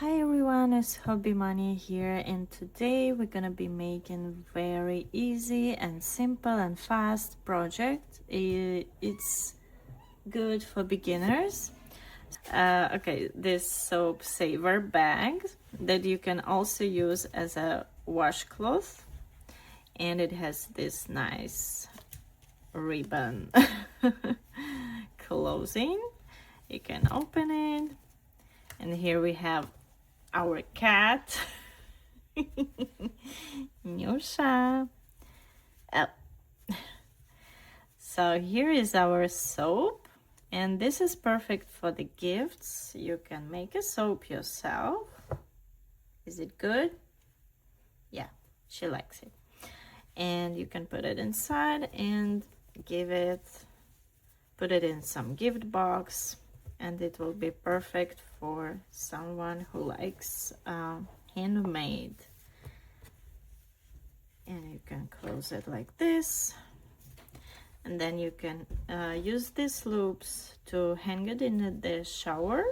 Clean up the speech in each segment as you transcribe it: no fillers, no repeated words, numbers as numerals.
Hi everyone, it's Hobby Money here, and today we're gonna be making very easy and simple and fast project. It's good for beginners. Okay, this soap saver bag that you can also use as a washcloth, and it has this nice ribbon closing. You can open it, and here we have our cat. Nyusha. Oh. So here is our soap, and this is perfect for the gifts. You can make a soap yourself. Is it good? Yeah, she likes it. And you can put it inside and put it in some gift box, and it will be perfect for someone who likes handmade. And you can close it like this, and then you can use these loops to hang it in the shower.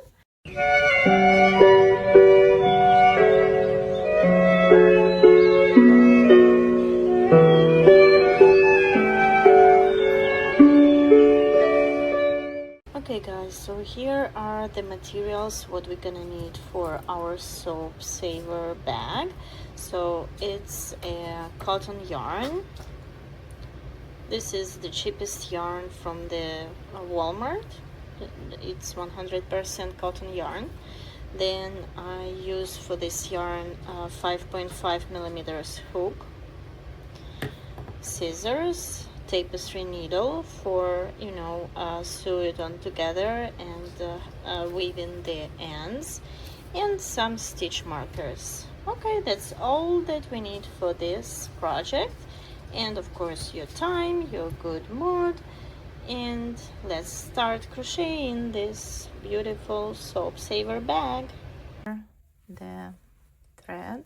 Okay guys, so here are the materials what we're gonna need for our soap saver bag. So it's a cotton yarn. This is the cheapest yarn from the Walmart. It's 100% cotton yarn. Then I use for this yarn 5.5 millimeters hook, scissors, tapestry needle for sew it on together and weaving the ends, and some stitch markers. Okay, that's all that we need for this project, and of course your time, your good mood. And let's start crocheting this beautiful soap saver bag. The thread,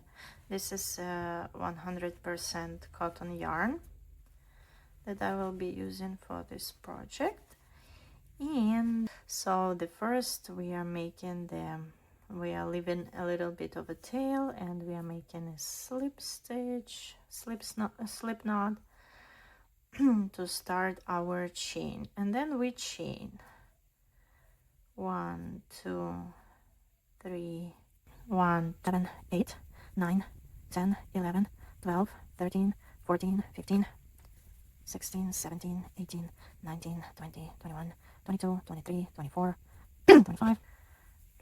this is 100% cotton yarn that I will be using for this project. And so the first we are leaving a little bit of a tail, and we are making a slip knot to start our chain, and then we chain 1 2 3 1 7 8 9 10 11 12 13 14 15 16 17 18 19 20 21 22 23 24 25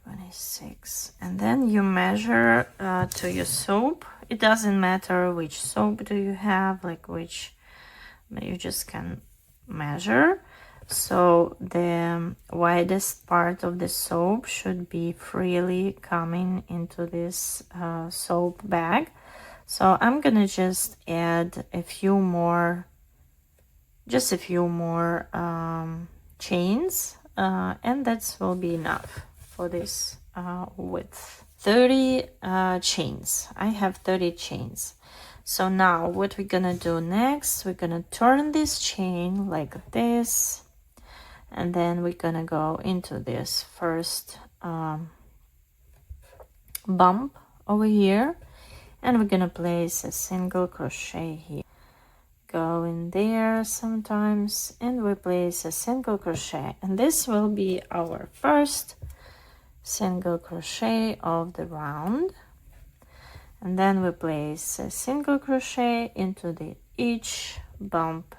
26. And then you measure to your soap. It doesn't matter which soap do you have, like which, you just can measure. So the widest part of the soap should be freely coming into this soap bag. So I'm gonna just add a few more chains, and that will be enough for this width. 30 chains. I have 30 chains. So now what we're gonna do next, we're gonna turn this chain like this, and then we're gonna go into this first bump over here, and we're gonna place a single crochet here. Go in there sometimes, and we place a single crochet, and this will be our first single crochet of the round. And then we place a single crochet into each bump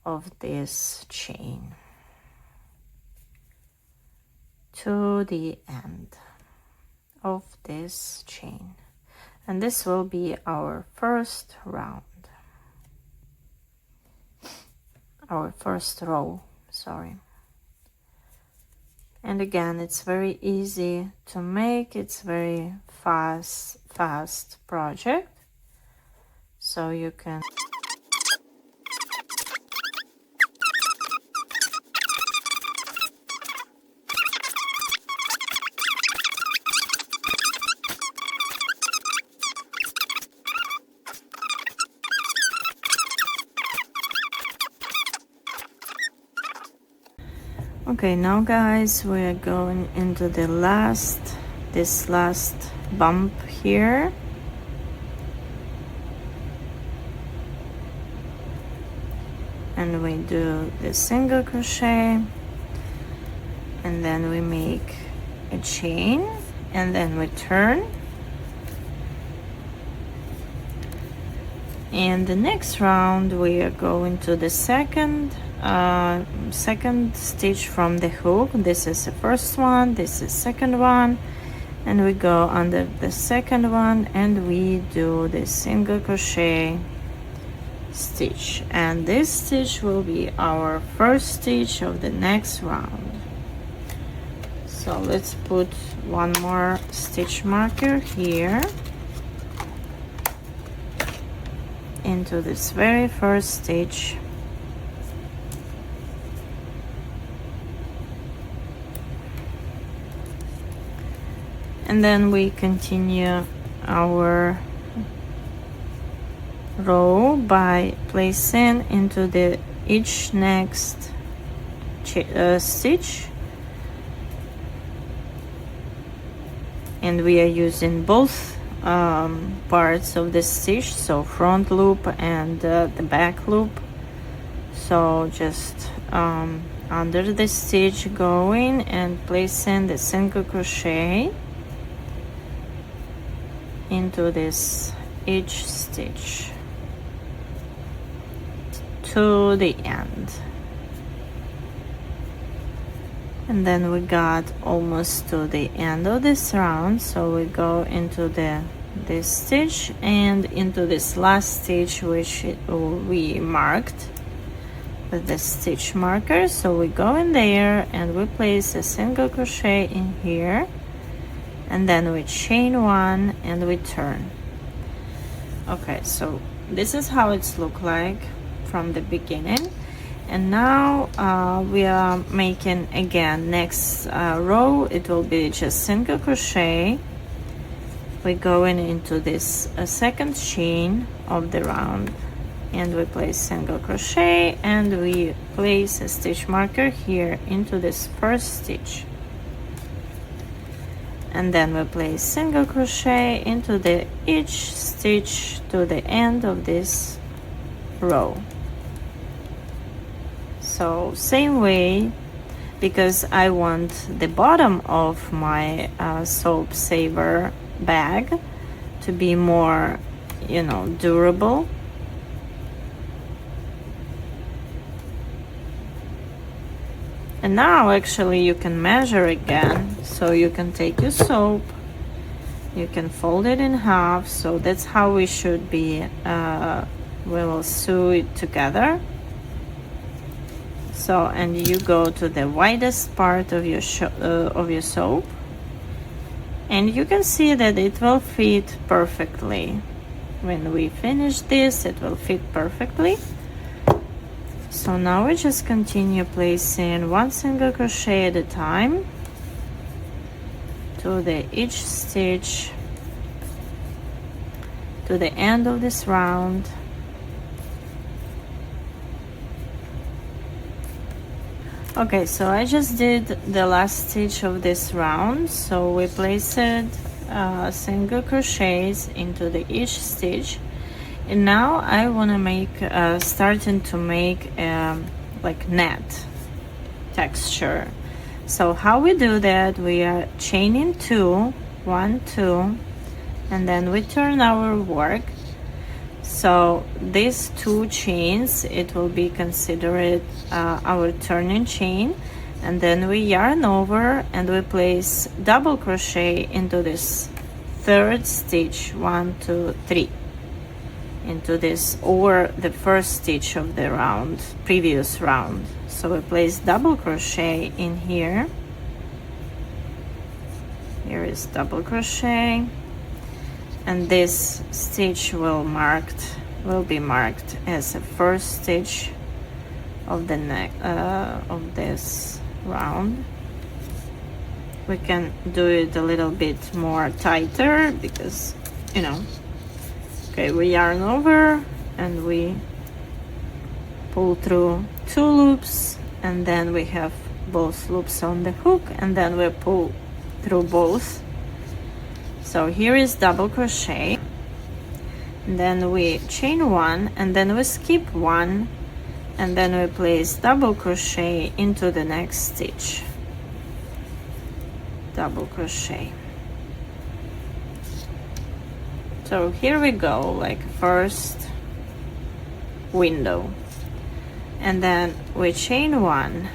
of this chain to the end of this chain, and this will be our first round, our first row, sorry. And again, it's very easy to make. It's very fast project, so you can Okay, now guys, we're going into the last this last bump here. And we do the single crochet, and then we make a chain, and then we turn. And the next round we are going to the second stitch from the hook. This is the first one, this is second one, and we go under the second one and we do the single crochet stitch, and this stitch will be our first stitch of the next round. So let's put one more stitch marker here into this very first stitch, and then we continue our row by placing into the each next stitch, and we are using both parts of the stitch, so front loop and the back loop. So just under the stitch, going and placing the single crochet into this each stitch to the end. And then we got almost to the end of this round, so we go into this stitch and into this last stitch, which we marked with the stitch marker. So we go in there and we place a single crochet in here, and then we chain one and we turn. Okay, so this is how it's look like from the beginning. And now we are making again next row. It will be just single crochet. We're going into this second chain of the round, and we place single crochet and we place a stitch marker here into this first stitch, and then we place single crochet into the each stitch to the end of this row. So same way, because I want the bottom of my soap saver bag to be more, you know, durable. And now actually you can measure again. So you can take your soap, you can fold it in half. So that's how we should be, we will sew it together. So, and you go to the widest part of your soap, and you can see that it will fit perfectly. When we finish this, it will fit perfectly. So now we just continue placing one single crochet at a time to the each stitch to the end of this round. Okay, so I just did the last stitch of this round. So we placed single crochets into the each stitch, and now I want to make starting to make like net texture. So how we do that, we are chaining 2, 1, 2, and then we turn our work. So these 2 chains, it will be considered our turning chain, and then we yarn over and we place double crochet into this third stitch, 1, 2, 3, into this, or the first stitch of the round, previous round. So we place double crochet in here. Here is double crochet, and this stitch will be marked as a first stitch of the neck of this round. We can do it a little bit more tighter because, you know. Okay, we yarn over and we pull through 2 loops, and then we have both loops on the hook, and then we pull through both So here is double crochet, and then we chain one, and then we skip one, and then we place double crochet into the next stitch. Double crochet. So here we go, like first window, and then we chain one,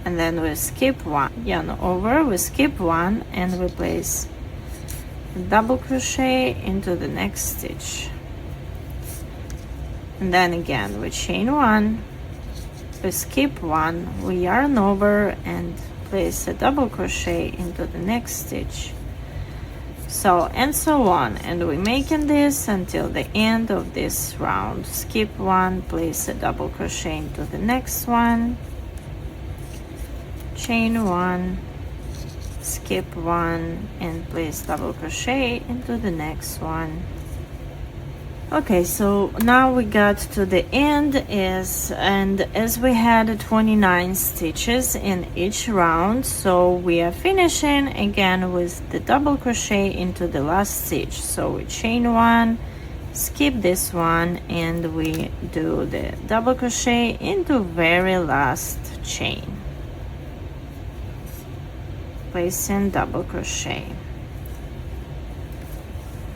and then we skip one, yarn over, we skip one, and we place double crochet into the next stitch, and then again we chain one, we skip one, we yarn over and place a double crochet into the next stitch. So and so on, and we're making this until the end of this round. Skip one, place a double crochet into the next one, chain one, skip one, and place double crochet into the next one. Okay, so now we got to the end, and as we had 29 stitches in each round, so we are finishing again with the double crochet into the last stitch. So we chain one, skip this one, and we do the double crochet into very last chain, placing double crochet.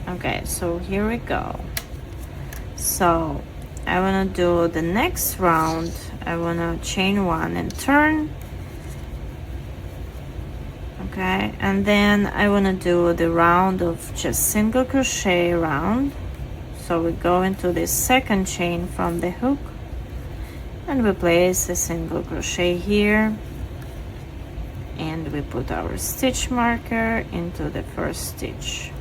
Okay, so here we go. So I want to do the next round. I want to chain one and turn. Okay, and then I want to do the round of just single crochet round. So we go into the second chain from the hook, and we place a single crochet here, and we put our stitch marker into the first stitch.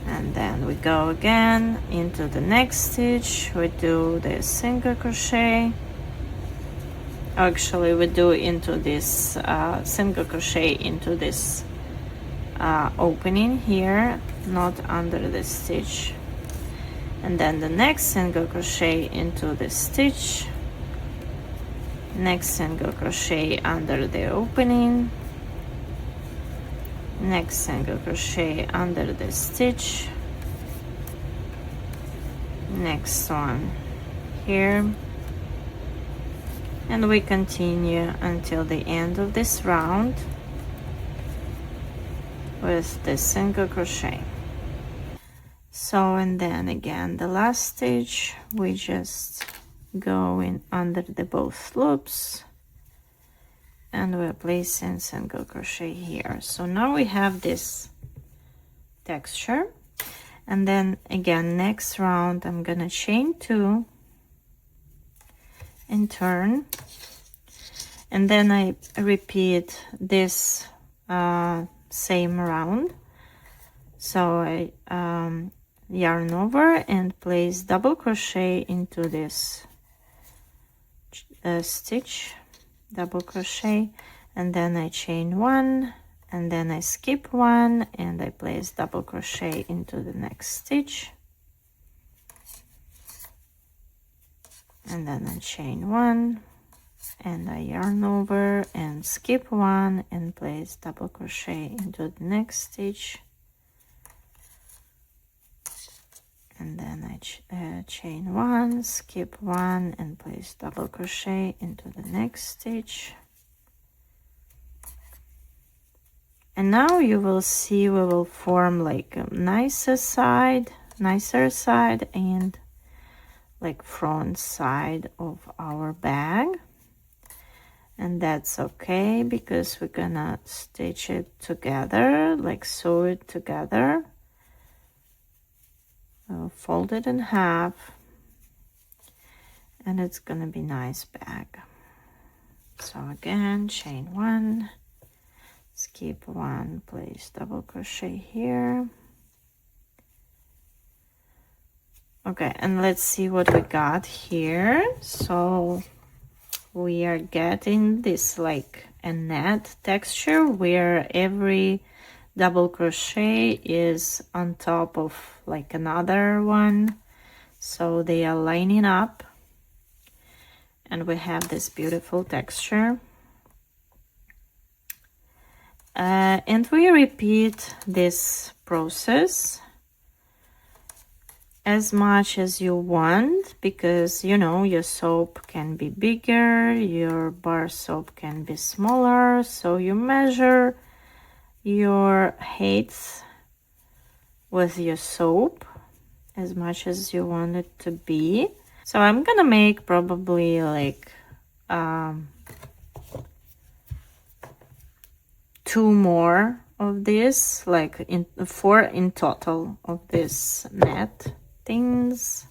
And then we go again into the next stitch, we do the single crochet. Actually, we do into this single crochet into this opening here, not under the stitch. And then the next single crochet into the stitch, next single crochet under the opening, next single crochet under the stitch, next one here, and we continue until the end of this round with the single crochet. So, and then again the last stitch, we just go in under the both loops, and we're placing single crochet here. So now we have this texture, and then again next round I'm gonna chain two and turn, and then I repeat this same round. So I yarn over and place double crochet into this stitch, double crochet, and then I chain one, and then I skip one, and I place double crochet into the next stitch, and then I chain one, and I yarn over and skip one and place double crochet into the next stitch, and then I chain one, skip one, and place double crochet into the next stitch. And now you will see we will form like a nicer side and like front side of our bag, and that's okay because we're gonna stitch it together, like sew it together. I'll fold it in half, and it's gonna be nice bag. So again, chain one, skip one, place double crochet here. Okay, and let's see what we got here. So we are getting this like a net texture where every double crochet is on top of like another one, so they are lining up, and we have this beautiful texture. And we repeat this process as much as you want, because you know your soap can be bigger, your bar soap can be smaller, so you measure your height with your soap as much as you want it to be. So I'm gonna make probably like 2 more of this, like 4 in total of this net things.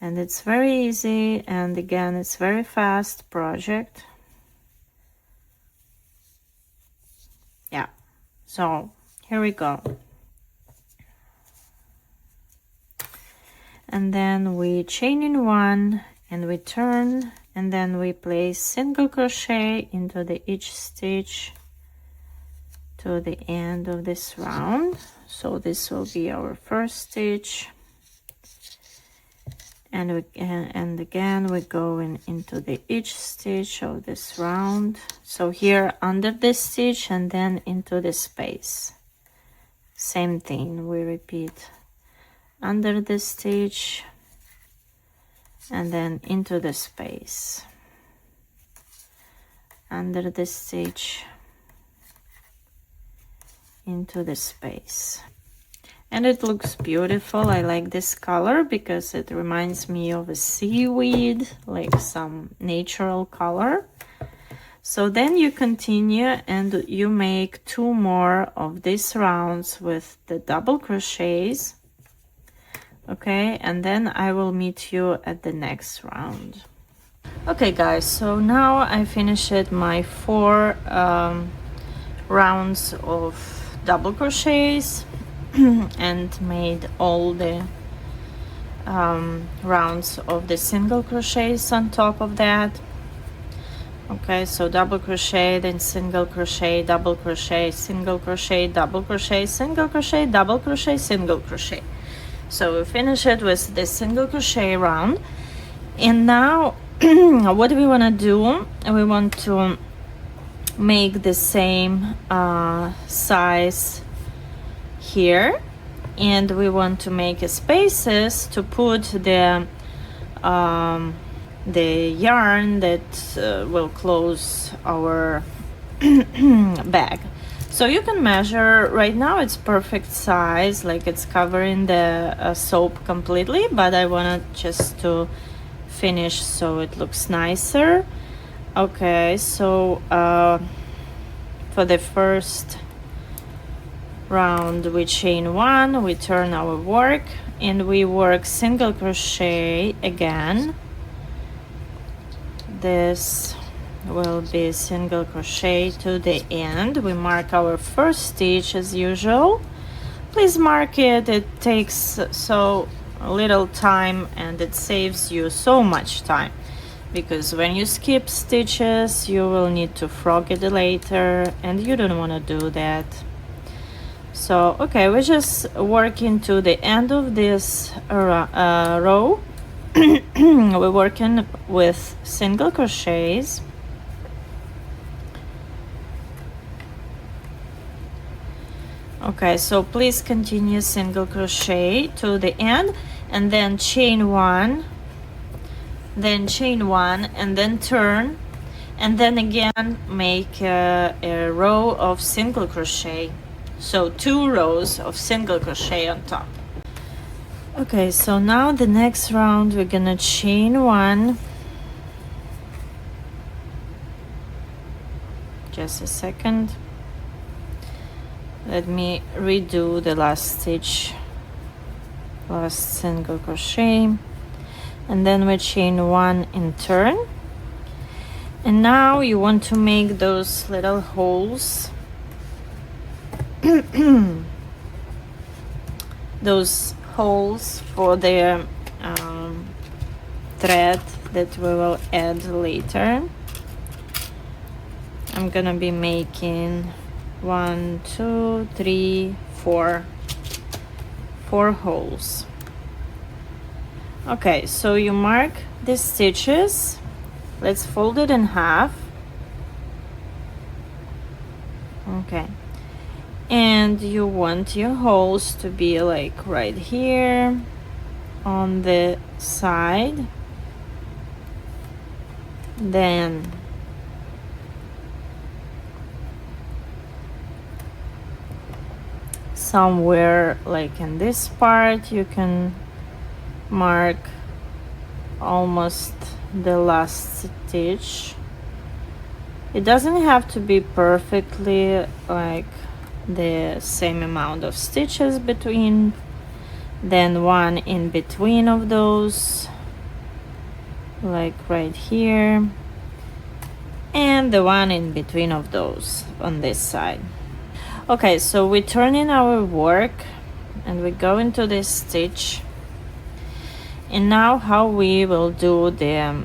And it's very easy, and again it's very fast project. Yeah, so here we go. And then we chain in 1 and we turn, and then we place single crochet into each stitch to the end of this round. So this will be our first stitch, and again we go into each stitch of this round. So here under this stitch and then into the space, same thing, we repeat under the stitch and then into the space, under the stitch, into the space. And it looks beautiful. I like this color because it reminds me of a seaweed, like some natural color. So then you continue and you make 2 more of these rounds with the double crochets. Okay, and then I will meet you at the next round. Okay guys, so now I finished my 4 rounds of double crochets and made all the rounds of the single crochets on top of that. Okay, so double crochet, then single crochet, double crochet, single crochet, double crochet, single crochet, double crochet, single crochet. So we finish it with the single crochet round. And now what we want to do, we want to make the same size here, and we want to make spaces to put the yarn that will close our bag. So you can measure. Right now it's perfect size, like it's covering the soap completely, but I wanted just to finish so it looks nicer. Okay, so for the first round we chain 1, we turn our work, and we work single crochet again. This will be single crochet to the end. We mark our first stitch as usual. Please mark it. It takes so little time and it saves you so much time, because when you skip stitches you will need to frog it later, and you don't want to do that. So okay, we're just working to the end of this row. We're working with single crochets. Okay, so please continue single crochet to the end, and then chain 1, then chain 1, and then turn, and then again make a row of single crochet. So 2 rows of single crochet on top. Okay, so now the next round we're gonna chain 1. Just a second. Let me redo the last stitch, last single crochet, and then we chain 1 and turn. And now you want to make those little holes, those holes for the thread that we will add later. I'm gonna be making 1, 2, 3, 4 holes. Okay, so you mark the stitches. Let's fold it in half. Okay, and you want your holes to be like right here on the side. Then somewhere like in this part you can mark almost the last stitch. It doesn't have to be perfectly like the same amount of stitches between, then one in between of those, like right here, and the one in between of those on this side. Okay, so we turn in our work and we go into this stitch. And now how we will do the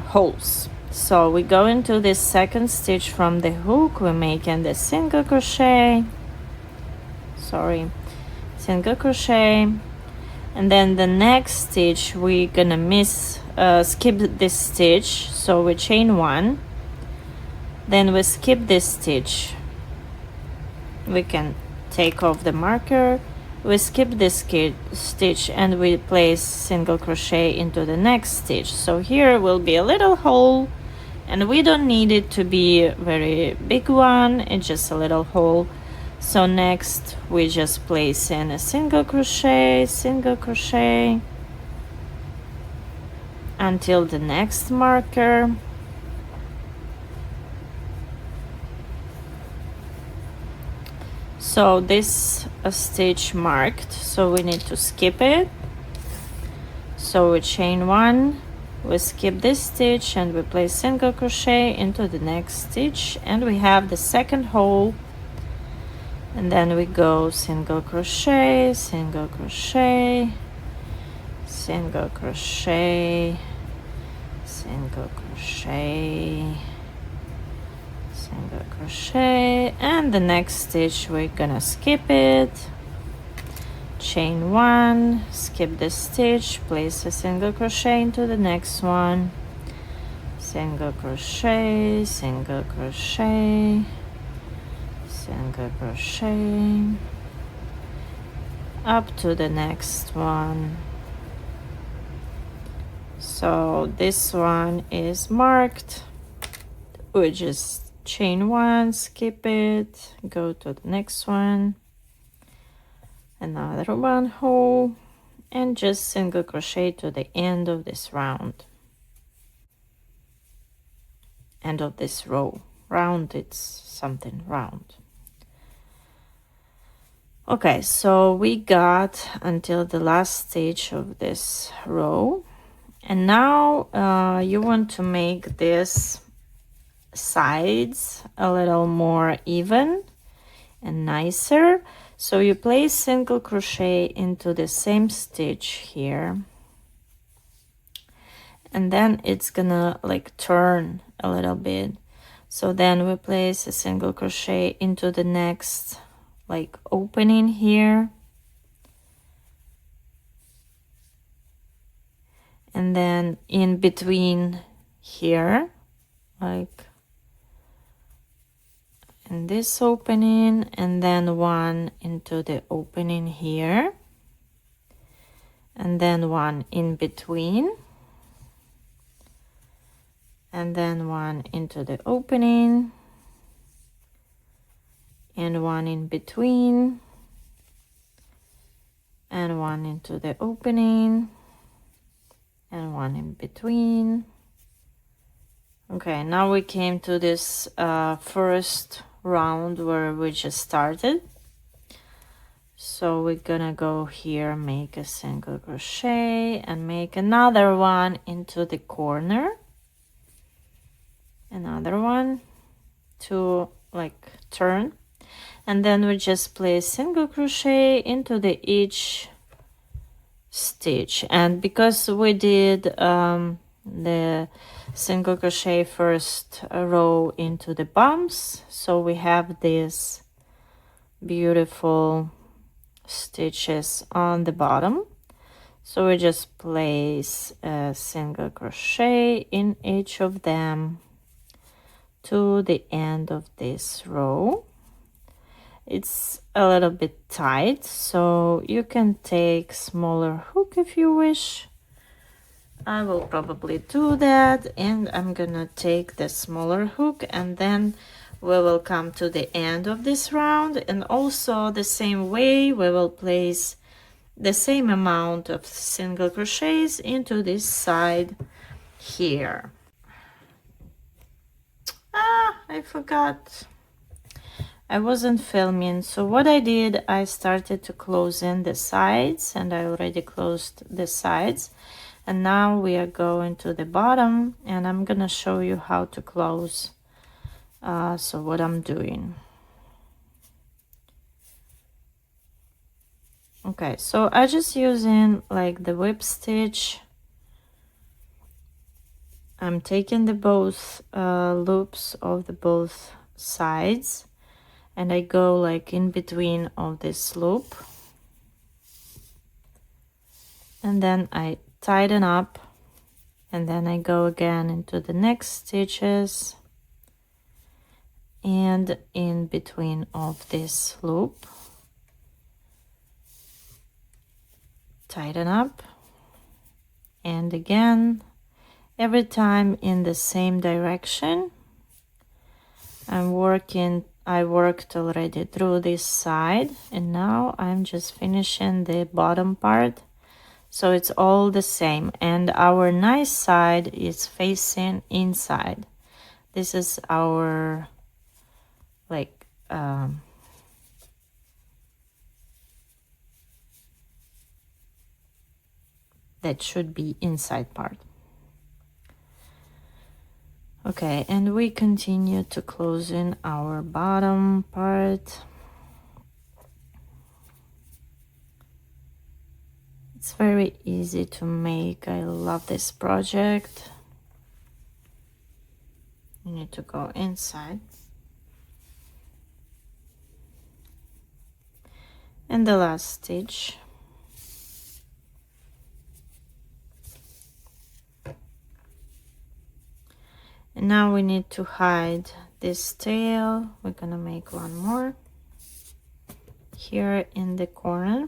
holes. So we go into this second stitch from the hook, we're making the single crochet, single crochet, and then the next stitch we're gonna skip this stitch, so we chain one, then we skip this stitch, we can take off the marker, we skip this stitch and we place single crochet into the next stitch. So here will be a little hole, and we don't need it to be a very big one, it's just a little hole. So next we just place in a single crochet until the next marker. So this stitch marked, so we need to skip it. So we chain one, we skip this stitch and we place single crochet into the next stitch, and we have the second hole, and then we go single crochet, single crochet, single crochet, single crochet, single crochet, and the next stitch we're gonna skip it, chain one, skip the stitch, place a single crochet into the next one, single crochet, single crochet, single crochet, up to the next one. So this one is marked, we just chain one, skip it, go to the next one, another one hole, and just single crochet to the end of this round, end of this row. Round, it's something round. Okay, so we got until the last stitch of this row, and now you want to make this sides a little more even and nicer. So you place single crochet into the same stitch here, and then it's gonna like turn a little bit. So then we place a single crochet into the next like opening here, and then in between here, like in this opening, and then one into the opening here, and then one in between, and then one into the opening, and one in between, and one into the opening, and one in between. Okay, now we came to this first round where we just started. So we're gonna go here, make a single crochet and make another one into the corner, another one to like turn, and then we just place single crochet into the each stitch. And because we did the single crochet first row into the bumps, so we have these beautiful stitches on the bottom. So we just place a single crochet in each of them to the end of this row. It's a little bit tight, so you can take smaller hook if you wish. I will probably do that, and I'm gonna take the smaller hook, and then we will come to the end of this round, and also the same way we will place the same amount of single crochets into this side here. I forgot, I wasn't filming. So what I did, I started to close in the sides, and I already closed the sides, and now we are going to the bottom, and I'm gonna show you how to close. So what I'm doing. Okay, so I just using like the whip stitch. I'm taking the both loops of the both sides, and I go like in between of this loop, and then I tighten up, and then I go again into the next stitches and in between of this loop, tighten up, and again every time in the same direction. I worked already through this side, and now I'm just finishing the bottom part, so it's all the same, and our nice side is facing inside. This is our like that should be inside part. Okay, and we continue to close in our bottom part. It's very easy to make. I love this project. You need to go inside. And the last stitch. And now we need to hide this tail. We're gonna make one more here in the corner,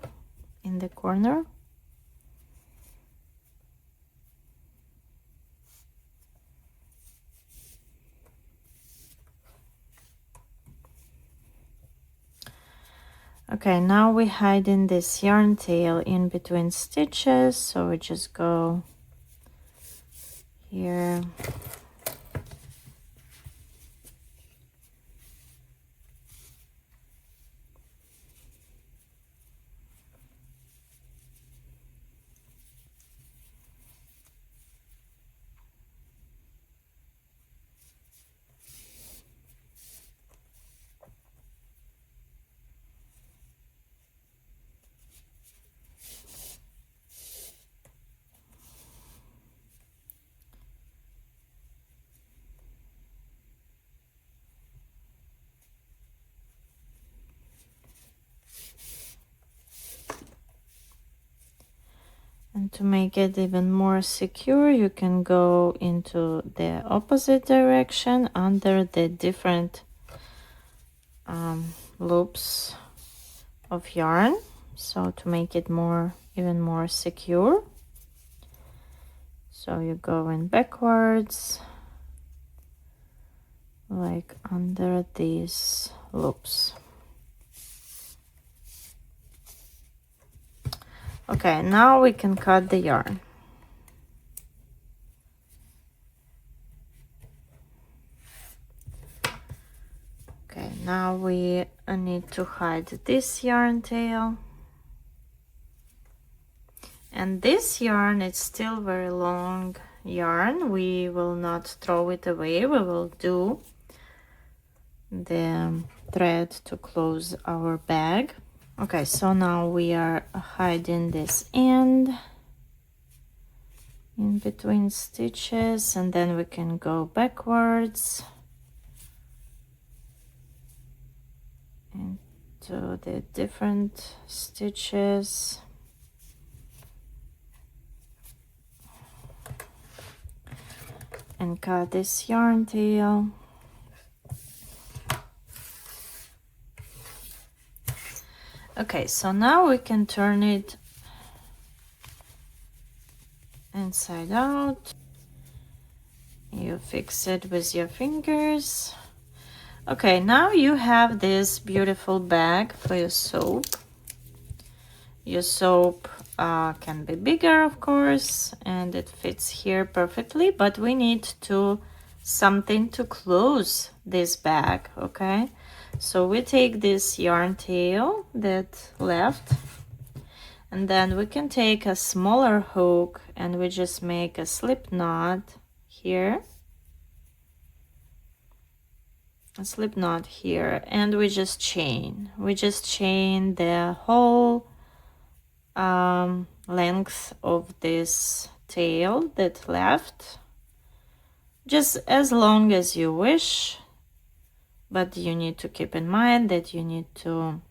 Okay, now we hide in this yarn tail in between stitches, so we just go here. And to make it even more secure, you can go into the opposite direction under the different loops of yarn. So to make it even more secure. So you go in backwards, like under these loops. Okay, now we can cut the yarn. Okay, now we need to hide this yarn tail. And this yarn is still very long yarn. We will not throw it away. We will do the thread to close our bag. Okay, so now we are hiding this end in between stitches, and then we can go backwards into the different stitches. and cut this yarn tail. Okay, so now we can turn it inside out. You fix it with your fingers. Okay, now you have this beautiful bag for your soap. Your soap can be bigger, of course, and it fits here perfectly, but we need something to close this bag, okay? So we take this yarn tail that left, and then we can take a smaller hook and we just make a slip knot here, a slip knot here, and we just chain the whole length of this tail that left, just as long as you wish, but you need to keep in mind that you need to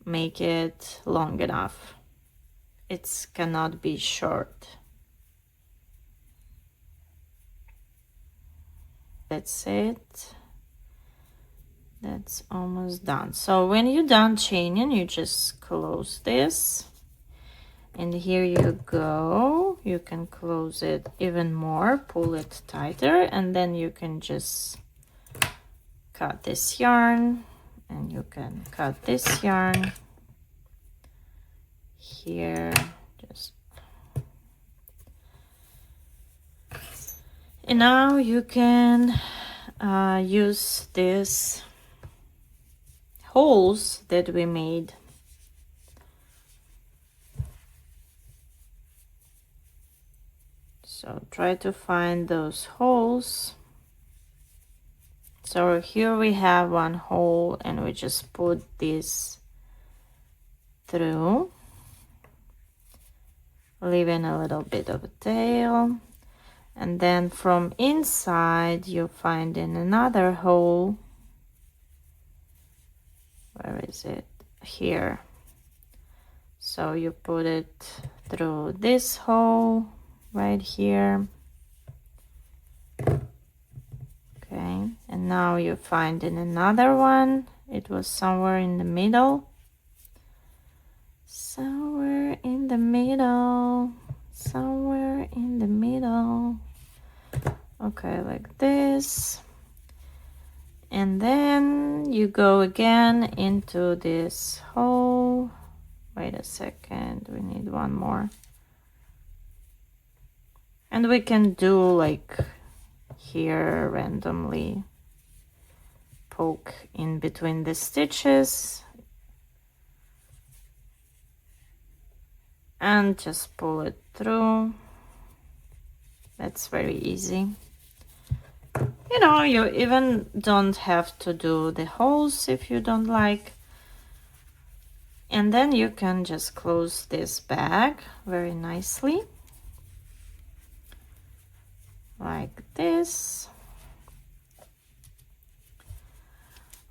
make it long enough. It cannot be short. That's it. That's almost done. So when you're done chaining, you just close this, and here you go. You can close it even more, pull it tighter, and then you can just cut this yarn, and you can cut this yarn here, just, and now you can use this holes that we made. So try to find those holes. So here we have one hole, and we just put this through, leaving a little bit of a tail, and then from inside you find in another hole. Where is it? Here. So you put it through this hole right here. Okay, and now you find in another one. It was somewhere in the middle. Somewhere in the middle. Somewhere in the middle. Okay, like this. And then you go again into this hole. Wait a second, we need one more. And we can do like here randomly, poke in between the stitches and just pull it through. That's very easy. You know, you even don't have to do the holes if you don't like. And then you can just close this bag very nicely, like this.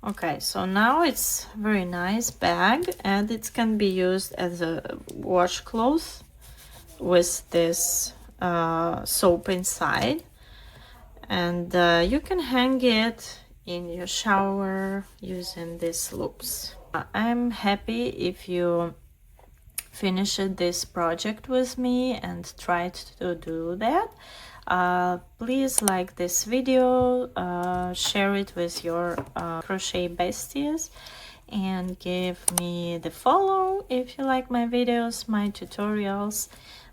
Okay, so now it's very nice bag, and it can be used as a washcloth with this soap inside. And you can hang it in your shower using these loops. I'm happy if you finished this project with me and tried to do that. Please like this video, share it with your crochet besties, and give me the follow if you like my videos, my tutorials.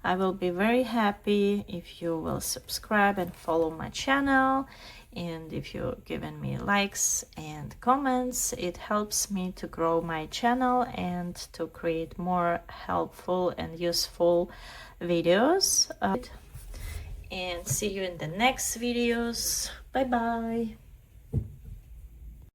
I will be very happy if you will subscribe and follow my channel, and if you're giving me likes and comments. It helps me to grow my channel and to create more helpful and useful videos. And see you in the next videos. Bye bye.